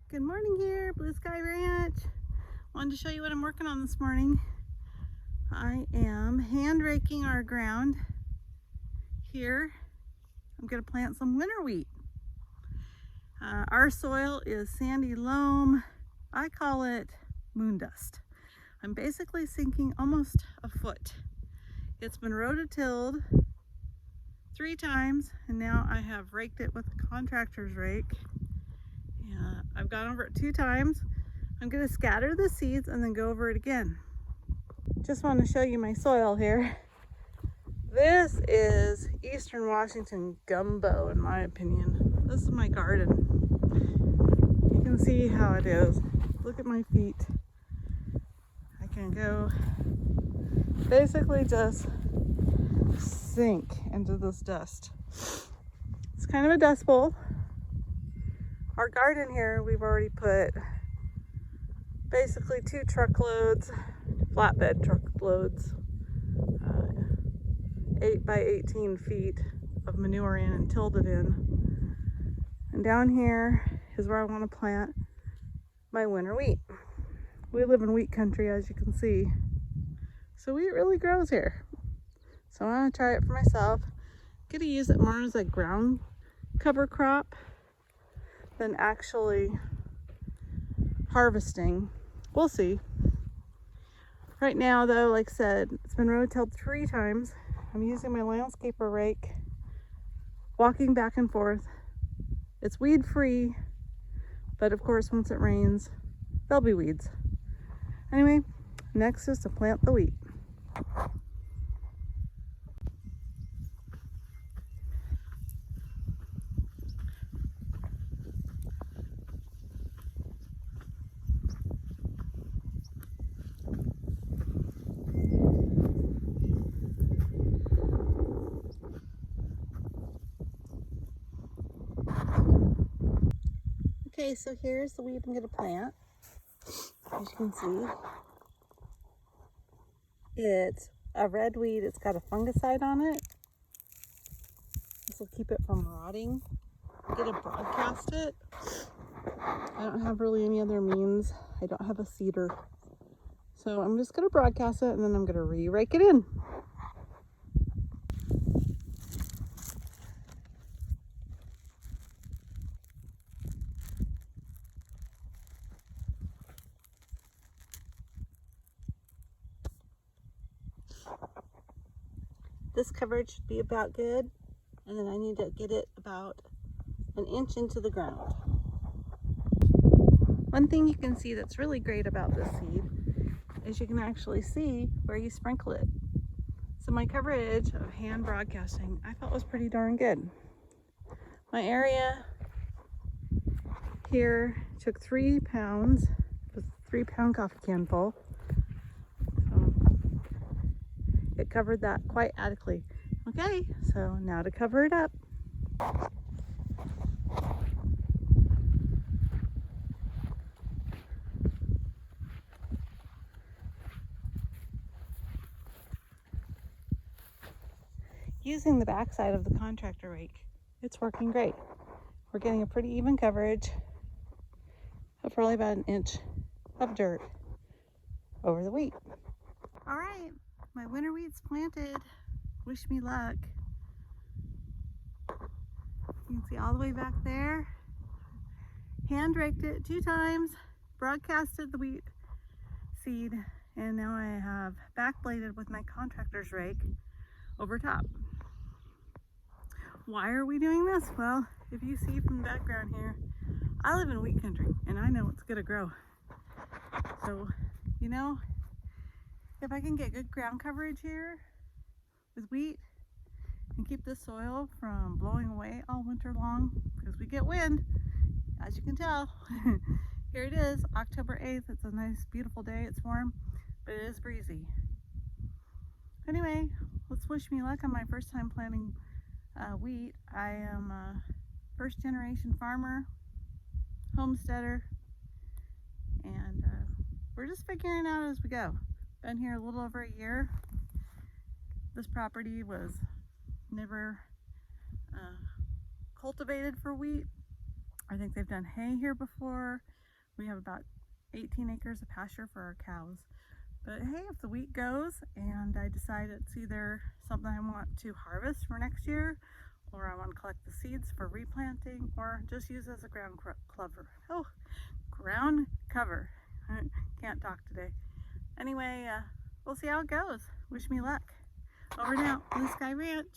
Good morning here, Blue Sky Ranch. Wanted to show you what I'm working on this morning. I am hand raking our ground here. I'm going to plant some winter wheat. Our soil is sandy loam. I call it moon dust. I'm basically sinking almost a foot. It's been rototilled 3 times and now I have raked it with a contractor's rake. I've gone over it 2 times. I'm going to scatter the seeds and then go over it again. Just want to show you my soil here. This is Eastern Washington gumbo in my opinion. This is my garden. You can see how it is. Look at my feet. I can go basically just sink into this dust. It's kind of a dust bowl. Our garden here, we've already put basically 2 truckloads, flatbed truckloads, 8 by 18 feet of manure in and tilled it in. And down here is where I want to plant my winter wheat. We live in wheat country, as you can see. So wheat really grows here. So I want to try it for myself. I'm going to use it more as a ground cover crop than actually harvesting. We'll see. Right now though, like I said, it's been rototilled 3 times. I'm using my landscaper rake, walking back and forth. It's weed free, but of course once it rains, there'll be weeds. Anyway, next is to plant the wheat. Okay, so here's the wheat I'm going to plant. As you can see, it's a red weed. It's got a fungicide on it. This will keep it from rotting. I'm going to broadcast it. I don't have really any other means. I don't have a seeder. So I'm just going to broadcast it and then I'm going to re-rake it in. This coverage should be about good, and then I need to get it about an inch into the ground. One thing you can see that's really great about this seed is you can actually see where you sprinkle it. So my coverage of hand broadcasting I felt was pretty darn good. My area here took 3 pounds, it was a 3-pound coffee can full. It covered that quite adequately. Okay, so now to cover it up. Using the backside of the contractor rake, it's working great. We're getting a pretty even coverage of probably about 1 inch of dirt over the wheat. All right. My winter wheat's planted. Wish me luck. You can see all the way back there. Hand raked it 2 times, broadcasted the wheat seed, and now I have backbladed with my contractor's rake over top. Why are we doing this? Well, if you see from the background here, I live in wheat country and I know it's gonna grow. So, you know, if I can get good ground coverage here with wheat and keep this soil from blowing away all winter long, because we get wind, as you can tell. Here it is, October 8th. It's a nice, beautiful day. It's warm, but it is breezy. Anyway, let's wish me luck on my first time planting wheat. I am a first generation farmer, homesteader, and we're just figuring it out as we go. Been here a little over a year. This property was never cultivated for wheat. I think they've done hay here before. We have about 18 acres of pasture for our cows. But hey, if the wheat goes and I decide it's either something I want to harvest for next year, or I want to collect the seeds for replanting, or just use as a ground cover. Oh, ground cover. I can't talk today. Anyway, we'll see how it goes. Wish me luck. Over now, Blue Sky Ranch.